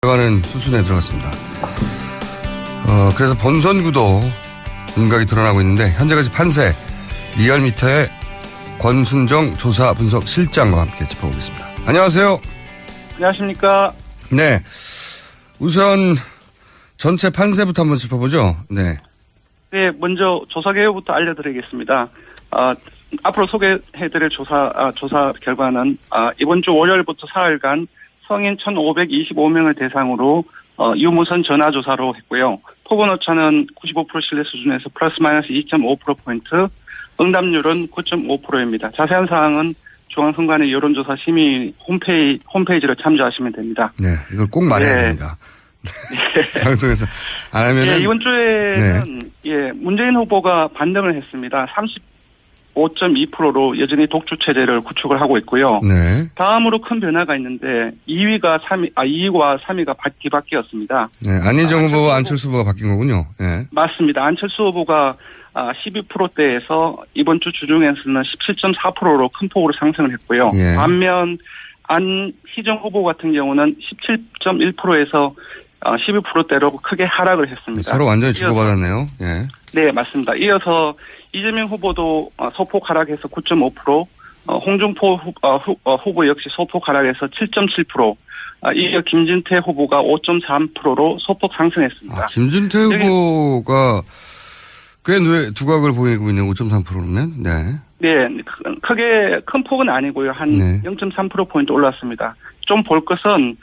들어가는 수순에 들어갔습니다. 그래서 본선구도 윤곽이 드러나고 있는데 현재까지 판세 리얼미터의 권순정 조사 분석 실장과 함께 짚어보겠습니다. 안녕하세요. 안녕하십니까. 네. 우선 전체 판세부터 한번 짚어보죠. 네. 네, 먼저 조사 개요부터 알려드리겠습니다. 앞으로 소개해드릴 조사 결과는 이번 주 월요일부터 사흘간 성인 1,525명을 대상으로 유무선 전화조사로 했고요. 토건 오차는 95% 신뢰 수준에서 플러스 마이너스 2.5%포인트, 응답률은 9.5%입니다. 자세한 사항은 중앙선관위 여론조사 심의 홈페이지로 참조하시면 됩니다. 네, 이걸 꼭 말해야 됩니다. 네. 방송에서 안 하면은. 예, 이번 주에는 예, 문재인 후보가 반등을 했습니다. 35.2%로 여전히 독주 체제를 구축을 하고 있고요. 네. 다음으로 큰 변화가 있는데 2위와 3위가 뒤바뀌었습니다. 네, 안희정 후보와 안철수 후보가 바뀐 거군요. 네. 맞습니다. 안철수 후보가 12%대에서 이번 주 주중에서는 17.4%로 큰 폭으로 상승을 했고요. 예. 반면 안희정 후보 같은 경우는 17.1%에서 12%대로 크게 하락을 했습니다. 서로 완전히 주고받았네요. 예. 네, 맞습니다. 이어서 이재명 후보도 소폭 하락해서 9.5%, 홍준표 후보 역시 소폭 하락해서 7.7%, 이어 김진태 후보가 5.3%로 소폭 상승했습니다. 김진태 후보가 꽤 두각을 보이고 있는 5.3%면, 네. 네, 크게 큰 폭은 아니고요. 한 네. 0.3%포인트 올랐습니다. 좀 볼 것은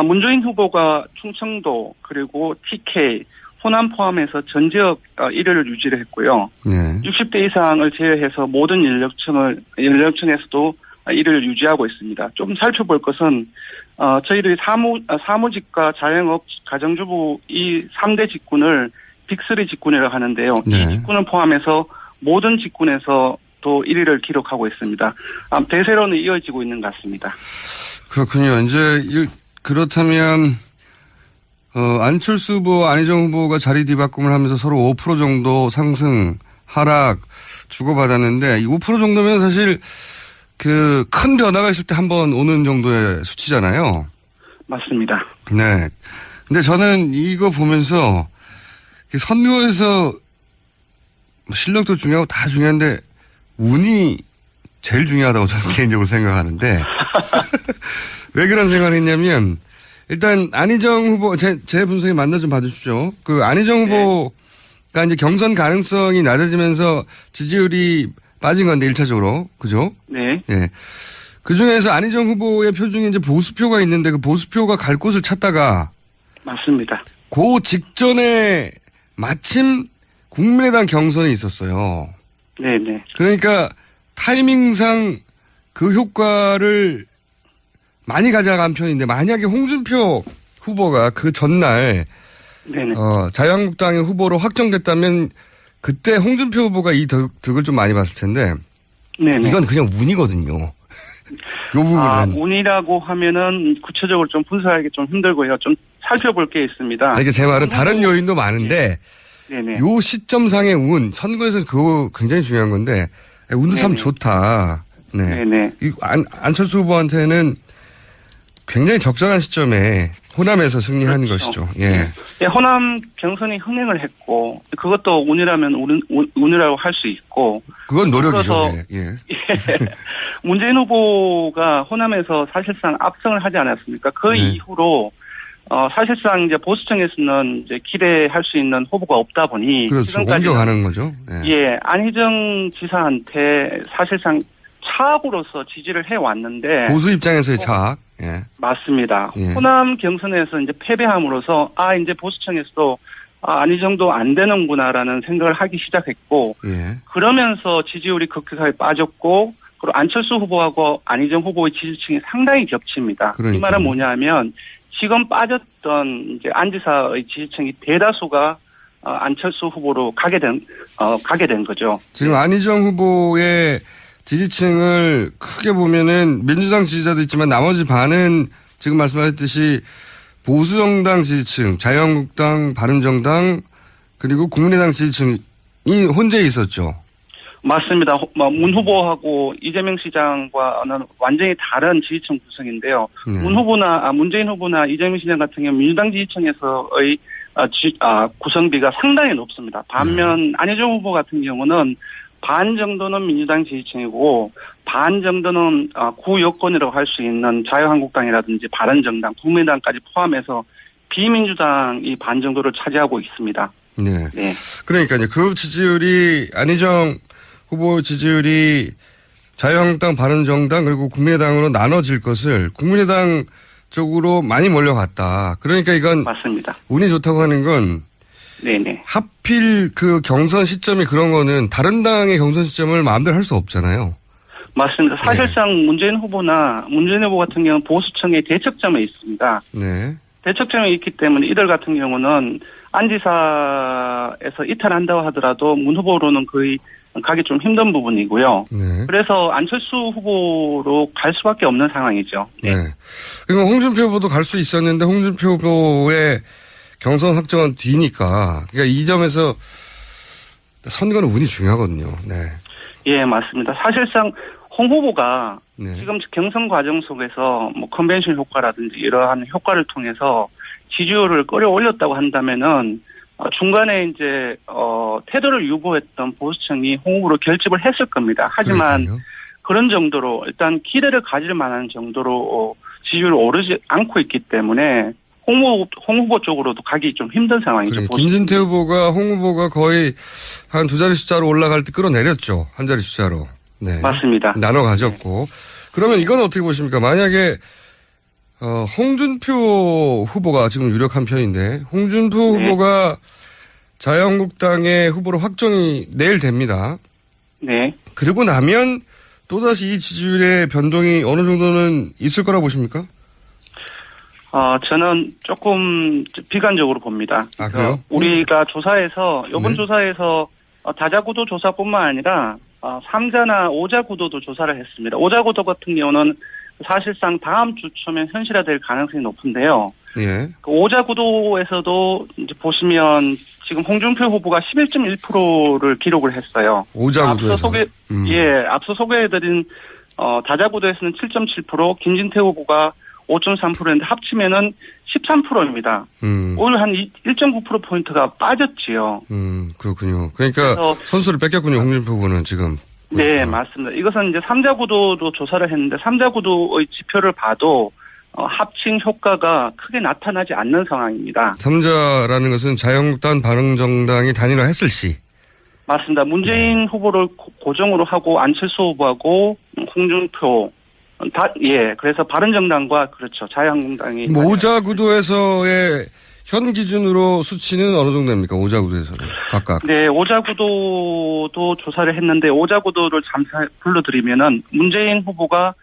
문재인 후보가 충청도 그리고 TK, 호남 포함해서 전 지역 1위를 유지를 했고요. 네. 60대 이상을 제외해서 모든 연령층에서도 1위를 유지하고 있습니다. 좀 살펴볼 것은 저희들이 사무직과 자영업, 가정주부 이 3대 직군을 빅3 직군이라고 하는데요. 네. 이 직군을 포함해서 모든 직군에서 또 1위를 기록하고 있습니다. 대세로는 이어지고 있는 것 같습니다. 그렇군요. 이제 그렇다면 안철수 후보, 안희정 후보가 자리 뒤바꿈을 하면서 서로 5% 정도 상승, 하락 주고받았는데 이 5% 정도면 사실 그 큰 변화가 있을 때 한 번 오는 정도의 수치잖아요. 맞습니다. 네. 근데 저는 이거 보면서 선거에서 실력도 중요하고 다 중요한데 운이 제일 중요하다고 저는 개인적으로 생각하는데 왜 그런 생각을 했냐면 일단 안희정 후보 제 분석에 맞나 좀 봐주십시오. 그 안희정 후보가 이제 경선 가능성이 낮아지면서 지지율이 빠진 건데 1차적으로 그죠? 네. 예. 그 중에서 안희정 후보의 표 중에 이제 보수표가 있는데 그 보수표가 갈 곳을 찾다가 맞습니다. 그 직전에 마침 국민의당 경선이 있었어요. 네네. 그러니까 타이밍상 그 효과를 많이 가져간 편인데 만약에 홍준표 후보가 그 전날 네네. 자유한국당의 후보로 확정됐다면 그때 홍준표 후보가 이 득을 좀 많이 봤을 텐데 네네. 이건 그냥 운이거든요. 요 부분은. 운이라고 하면은 구체적으로 좀 분석하기 좀 힘들고요. 좀 살펴볼 게 있습니다. 이게 제 말은 다른 요인도 많은데 네네. 요 시점상의 운, 선거에서 그거 굉장히 중요한 건데 운도 참 좋다. 네. 네네. 안철수 후보한테는 굉장히 적절한 시점에 호남에서 승리한 그렇죠. 것이죠. 예. 예, 호남 경선이 흥행을 했고 그것도 운이라면 운이라고 할 수 있고. 그건 노력이죠. 예. 예. 문재인 후보가 호남에서 사실상 압승을 하지 않았습니까? 그 이후로 사실상 이제 보수층에서는 이제 기대할 수 있는 후보가 없다 보니 그렇죠. 지금까지 옮겨가는 거죠. 예, 안희정 지사한테 사실상 차악으로서 지지를 해왔는데 보수 입장에서의 차악. 예. 맞습니다. 예. 호남 경선에서 이제 패배함으로써 이제 보수층에서도 안희정도 안 되는구나라는 생각을 하기 시작했고 예. 그러면서 지지율이 급격하게 빠졌고 그리고 안철수 후보하고 안희정 후보의 지지층이 상당히 겹칩니다. 그러니까요. 이 말은 뭐냐면 지금 빠졌던 이제 안 지사의 지지층이 대다수가 안철수 후보로 가게 된 거죠. 지금 안희정 후보의 지지층을 크게 보면은 민주당 지지자도 있지만 나머지 반은 지금 말씀하셨듯이 보수정당 지지층, 자유한국당, 바른정당 그리고 국민의당 지지층이 혼재 있었죠. 맞습니다. 문 후보하고 이재명 시장과는 완전히 다른 지지층 구성인데요. 문재인 후보나 이재명 시장 같은 경우 민주당 지지층에서의 구성비가 상당히 높습니다. 반면 안희정 후보 같은 경우는 반 정도는 민주당 지지층이고 반 정도는 구여권이라고 할 수 있는 자유한국당이라든지 바른정당, 국민당까지 포함해서 비민주당이 반 정도를 차지하고 있습니다. 네. 네. 그러니까요. 그 지지율이 안희정 후보 지지율이 자유한국당, 바른정당 그리고 국민의당으로 나눠질 것을 국민의당 쪽으로 많이 몰려갔다. 그러니까 이건 맞습니다. 운이 좋다고 하는 건 네네. 하필 그 경선 시점이 그런 거는 다른 당의 경선 시점을 마음대로 할 수 없잖아요. 맞습니다. 사실상 문재인 후보 같은 경우는 보수층의 대척점에 있습니다. 네. 대척점에 있기 때문에 이들 같은 경우는 안지사에서 이탈한다고 하더라도 문 후보로는 거의 가기 좀 힘든 부분이고요. 네. 그래서 안철수 후보로 갈 수밖에 없는 상황이죠. 네. 그리고 홍준표 후보도 갈 수 있었는데 홍준표 후보의 경선 확정은 뒤니까. 그러니까 이 점에서 선거는 운이 중요하거든요. 네. 예, 맞습니다. 사실상 홍 후보가 네. 지금 경선 과정 속에서 뭐 컨벤션 효과라든지 이러한 효과를 통해서 지지율을 끌어올렸다고 한다면은 중간에 이제 태도를 유보했던 보수층이 홍 후보로 결집을 했을 겁니다. 하지만 그러니까요. 그런 정도로 일단 기대를 가질 만한 정도로 지지율이 오르지 않고 있기 때문에 홍 후보 쪽으로도 가기 좀 힘든 상황이죠. 그래, 김진태 후보가 홍 후보가 거의 한 두 자리 숫자로 올라갈 때 끌어내렸죠. 한 자리 숫자로. 네. 맞습니다. 나눠 가졌고. 그러면 이건 어떻게 보십니까? 만약에 홍준표 후보가 지금 유력한 편인데 홍준표 후보가 자유한국당의 후보로 확정이 내일 됩니다. 네. 그러고 나면 또다시 이 지지율의 변동이 어느 정도는 있을 거라고 보십니까? 저는 조금 비관적으로 봅니다. 아, 그래요? 우리가 조사에서, 이번 네. 조사에서 다자구도 조사뿐만 아니라 3자나 5자 구도도 조사를 했습니다. 5자 구도 같은 경우는 사실상 다음 주 초면 현실화될 가능성이 높은데요. 예. 그 5자 구도에서도 이제 보시면 지금 홍준표 후보가 11.1%를 기록을 했어요. 5자 구도에서. 앞서 소개해드린 다자 구도에서는 7.7%, 김진태 후보가 5.3%인데 합치면은 13%입니다. 오늘 한 1.9%포인트가 빠졌지요. 그렇군요. 그러니까 선수를 뺏겼군요. 홍준표 후보는 지금. 네, 맞습니다. 이것은 이제 3자 구도도 조사를 했는데 3자 구도의 지표를 봐도 합친 효과가 크게 나타나지 않는 상황입니다. 3자라는 것은 자유한국당, 바른정당이 단일화했을 시. 맞습니다. 문재인 후보를 고정으로 하고 안철수 후보하고 홍준표 그래서 바른정당과 그렇죠. 자유한국당이. 5자 구도에서의 현 기준으로 수치는 어느 정도 됩니까? 5자 구도에서는 각각. 네, 5자 구도도 조사를 했는데 5자 구도를 잠시 불러드리면은 문재인 후보가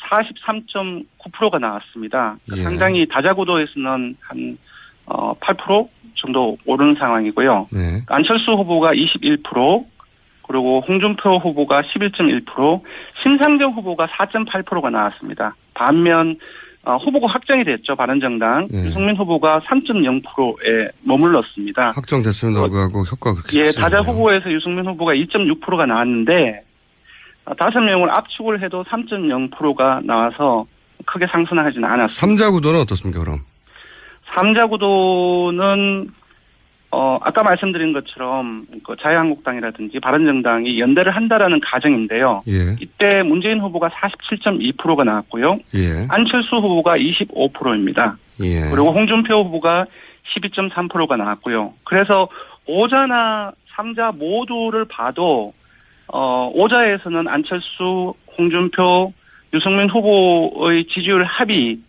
43.9%가 나왔습니다. 예. 상당히 다자 구도에서는 한 8% 정도 오른 상황이고요. 네. 안철수 후보가 21%, 그리고 홍준표 후보가 11.1%, 심상정 후보가 4.8%가 나왔습니다. 반면 후보가 확정이 됐죠. 바른정당. 유승민 후보가 3.0%에 머물렀습니다. 확정됐음에도 불구하고 효과가 그렇게 예, 다자 후보에서 유승민 후보가 2.6%가 나왔는데 5명을 압축을 해도 3.0%가 나와서 크게 상승하지는 않았습니다. 3자 구도는 어떻습니까, 그럼? 3자 구도는 아까 말씀드린 것처럼 그 자유한국당이라든지 바른정당이 연대를 한다라는 가정인데요. 예. 이때 문재인 후보가 47.2%가 나왔고요. 예. 안철수 후보가 25%입니다. 예. 그리고 홍준표 후보가 12.3%가 나왔고요. 그래서 5자나 3자 모두를 봐도 5자에서는 안철수, 홍준표, 유승민 후보의 지지율 합이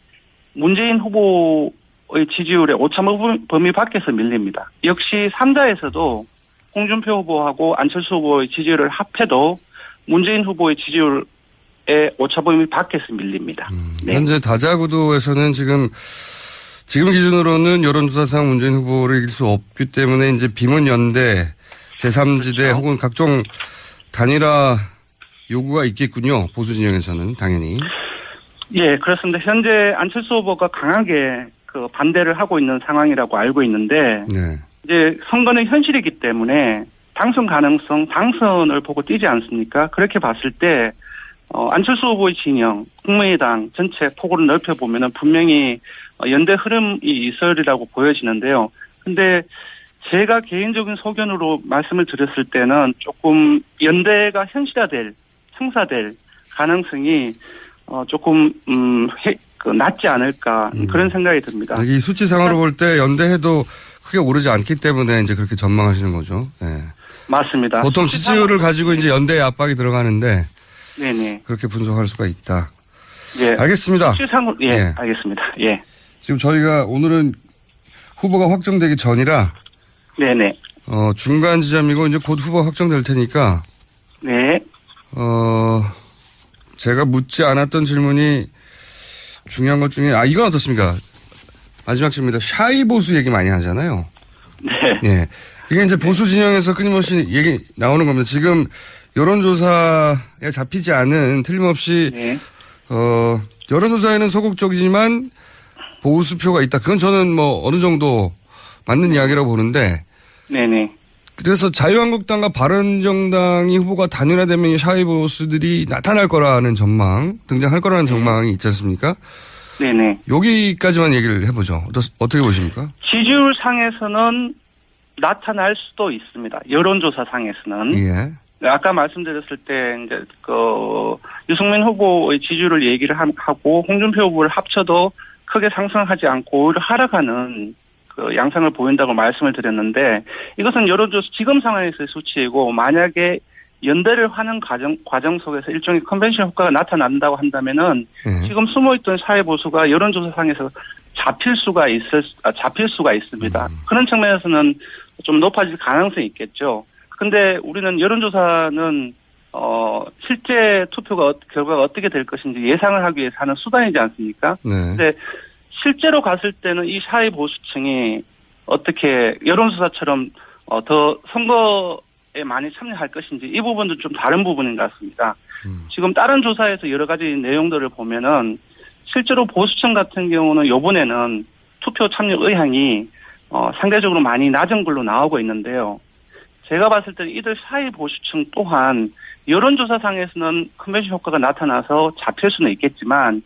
문재인 후보의 지지율의 오차 범위 밖에서 밀립니다. 역시 3자에서도 홍준표 후보하고 안철수 후보의 지지율을 합해도 문재인 후보의 지지율의 오차 범위 밖에서 밀립니다. 네. 현재 다자구도에서는 지금 기준으로는 여론조사상 문재인 후보를 이길 수 없기 때문에 이제 비문연대, 제3지대 그렇죠. 혹은 각종 단일화 요구가 있겠군요. 보수 진영에서는 당연히. 예, 그렇습니다. 현재 안철수 후보가 강하게 그 반대를 하고 있는 상황이라고 알고 있는데 네. 이제 선거는 현실이기 때문에 당선 가능성, 당선을 보고 뛰지 않습니까? 그렇게 봤을 때 안철수 후보의 진영, 국민의당 전체 폭으로 넓혀보면은 분명히 연대 흐름이 있으리라고 보여지는데요. 근데 제가 개인적인 소견으로 말씀을 드렸을 때는 조금 연대가 현실화될, 성사될 가능성이 조금 낮지 않을까 그런 생각이 듭니다. 이 수치상으로 볼 때 연대해도 크게 오르지 않기 때문에 이제 그렇게 전망하시는 거죠. 네. 맞습니다. 보통 지지율을 가지고 이제 연대에 압박이 들어가는데 네네. 그렇게 분석할 수가 있다. 예. 알겠습니다. 수치상으로 예, 예. 알겠습니다. 예. 지금 저희가 오늘은 후보가 확정되기 전이라 네네. 중간 지점이고 이제 곧 후보 확정될 테니까 네. 제가 묻지 않았던 질문이 중요한 것 중에 이건 어떻습니까? 마지막 질문입니다. 샤이 보수 얘기 많이 하잖아요. 네. 예. 이게 이제 보수 진영에서 끊임없이 얘기 나오는 겁니다. 지금 여론조사에 잡히지 않은 틀림없이 네. 여론조사에는 소극적이지만 보수표가 있다. 그건 저는 뭐 어느 정도 맞는 이야기라고 보는데. 네네. 그래서 자유한국당과 바른정당이 후보가 단일화되면 샤이 보수들이 나타날 거라는 전망, 등장할 거라는 전망이 있지 않습니까? 네네. 여기까지만 얘기를 해보죠. 어떻게 보십니까? 지지율 상에서는 나타날 수도 있습니다. 여론조사 상에서는. 예. 아까 말씀드렸을 때 이제 유승민 후보의 지지율을 얘기를 하고 홍준표 후보를 합쳐도 크게 상승하지 않고 오히려 하락하는 그 양상을 보인다고 말씀을 드렸는데 이것은 여론조사 지금 상황에서의 수치이고 만약에 연대를 하는 과정 속에서 일종의 컨벤션 효과가 나타난다고 한다면은 지금 숨어있던 사회 보수가 여론조사상에서 잡힐 수가 있습니다. 그런 측면에서는 좀 높아질 가능성이 있겠죠. 근데 우리는 여론조사는 실제 투표 결과가 어떻게 될 것인지 예상을 하기 위해서 하는 수단이지 않습니까? 네. 근데 실제로 갔을 때는 이 사회 보수층이 어떻게 여론조사처럼 더 선거에 많이 참여할 것인지 이 부분도 좀 다른 부분인 것 같습니다. 지금 다른 조사에서 여러 가지 내용들을 보면은 실제로 보수층 같은 경우는 이번에는 투표 참여 의향이 상대적으로 많이 낮은 걸로 나오고 있는데요. 제가 봤을 때는 이들 사회 보수층 또한 여론조사상에서는 컨벤션 효과가 나타나서 잡힐 수는 있겠지만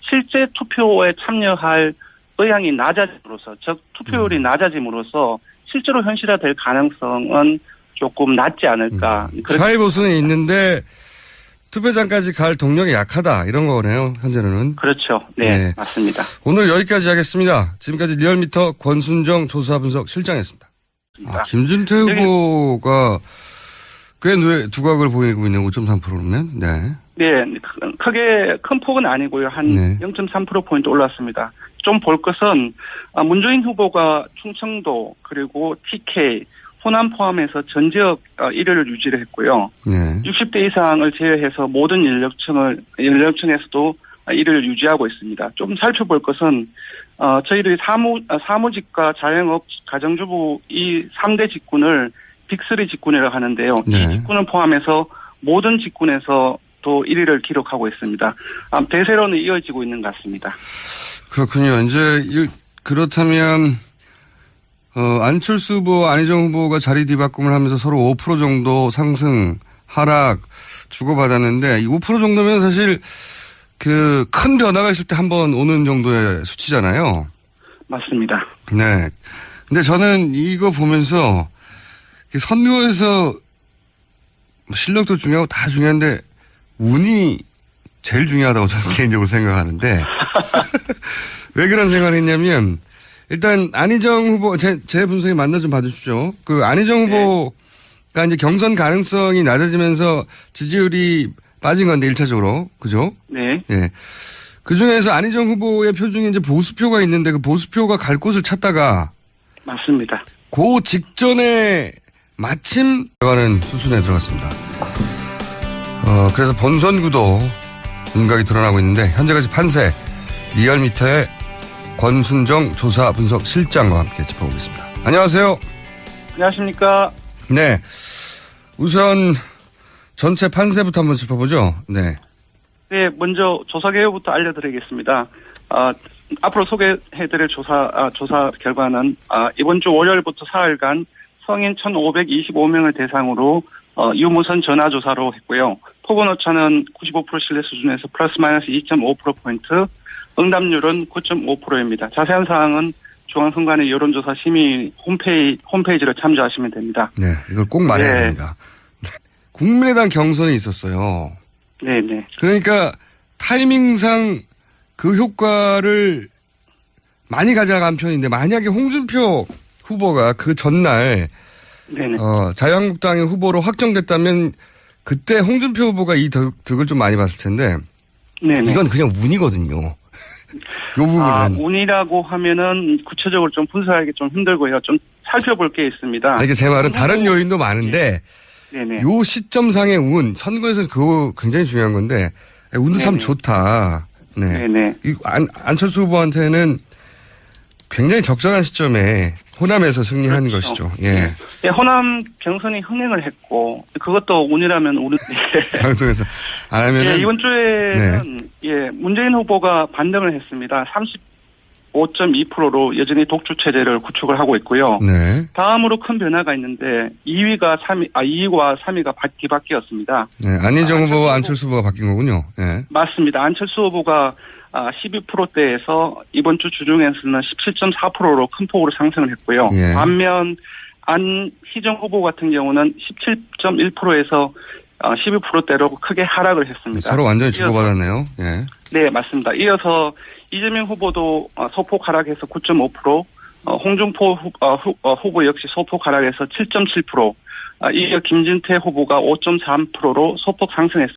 실제 투표에 참여할 의향이 낮아짐으로써, 즉 투표율이 낮아짐으로써 실제로 현실화될 가능성은 조금 낮지 않을까. 사회 보수는 있는데 투표장까지 갈 동력이 약하다 이런 거네요. 현재는. 그렇죠. 네, 맞습니다. 오늘 여기까지 하겠습니다. 지금까지 리얼미터 권순정 조사분석 실장이었습니다. 김준태 후보가 꽤 두각을 보이고 있는 5.3%면, 네. 네, 크게 큰 폭은 아니고요. 한 0.3%포인트 올랐습니다. 좀 볼 것은 문재인 후보가 충청도 그리고 TK, 호남 포함해서 전 지역 1위를 유지를 했고요. 네. 60대 이상을 제외해서 모든 연령층에서도 1위를 유지하고 있습니다. 좀 살펴볼 것은 저희들이 사무직과 자영업, 가정주부 이 3대 직군을 빅3 직군이라고 하는데요. 네. 이 직군을 포함해서 모든 직군에서 또 1위를 기록하고 있습니다. 대세로는 이어지고 있는 것 같습니다. 그렇군요. 이제 그렇다면 안철수 후보, 안희정 후보가 자리 뒤바꿈을 하면서 서로 5% 정도 상승, 하락 주고받았는데 이 5% 정도면 사실 그 큰 변화가 있을 때 한 번 오는 정도의 수치잖아요. 맞습니다. 네. 근데 저는 이거 보면서 선거에서 실력도 중요하고 다 중요한데 운이 제일 중요하다고 저는 개인적으로 생각하는데 왜 그런 생각을 했냐면 일단 안희정 후보 제 분석이 맞나 좀 봐주십시오. 그 안희정 후보가 이제 경선 가능성이 낮아지면서 지지율이 빠진 건데 1차적으로 그죠? 네. 예. 그 중에서 안희정 후보의 표 중에 이제 보수표가 있는데 그 보수표가 갈 곳을 찾다가 맞습니다. 그 직전에 마침 들어가는 수순에 들어갔습니다. 그래서 본선구도 윤곽이 드러나고 있는데 현재까지 판세 리얼미터의 권순정 조사 분석 실장과 함께 짚어보겠습니다. 안녕하세요. 안녕하십니까. 네. 우선 전체 판세부터 한번 짚어보죠. 네. 네, 먼저 조사 개요부터 알려드리겠습니다. 앞으로 소개해드릴 조사 결과는 이번 주 월요일부터 사흘간 성인 1,525명을 대상으로 유무선 전화조사로 했고요. 토건 오차는 95% 신뢰 수준에서 플러스 마이너스 2.5%포인트, 응답률은 9.5%입니다. 자세한 사항은 중앙선관위 여론조사 심의 홈페이지를 참조하시면 됩니다. 네, 이걸 꼭 말해야 네. 됩니다. 국민의당 경선이 있었어요. 네네. 그러니까 타이밍상 그 효과를 많이 가져간 편인데 만약에 홍준표 후보가 그 전날 네네. 자유한국당의 후보로 확정됐다면 그때 홍준표 후보가 이 득을 좀 많이 봤을 텐데 네네. 이건 그냥 운이거든요. 요 부분은. 운이라고 하면은 구체적으로 좀 분석하기 좀 힘들고요. 좀 살펴볼 게 있습니다. 이게 제 말은 다른 요인도 많은데 네네. 요 시점상의 운, 선거에서 그거 굉장히 중요한 건데 운도 참 네네. 좋다. 네. 네네. 안철수 후보한테는 굉장히 적절한 시점에 호남에서 승리한 그렇죠. 것이죠. 예. 예, 호남 경선이 흥행을 했고 그것도 운이라면 운이. 방송에서 안 하면은 예, 이번 주에는 예, 문재인 후보가 반등을 했습니다. 35.2%로 여전히 독주 체제를 구축을 하고 있고요. 네. 다음으로 큰 변화가 있는데 2위와 3위가 뒤바뀌었습니다. 네. 안희정 후보와 안철수 후보가 바뀐 거군요. 예. 맞습니다. 안철수 후보가 12%대에서 이번 주 주중에서는 17.4%로 큰 폭으로 상승을 했고요. 예. 반면 안희정 후보 같은 경우는 17.1%에서 12%대로 크게 하락을 했습니다. 서로 완전히 주고받았네요. 예. 네, 맞습니다. 이어서 이재명 후보도 소폭 하락해서 9.5%, 홍준표 후보 역시 소폭 하락해서 7.7%, 이어 김진태 후보가 5.3%로 소폭 상승했습니다.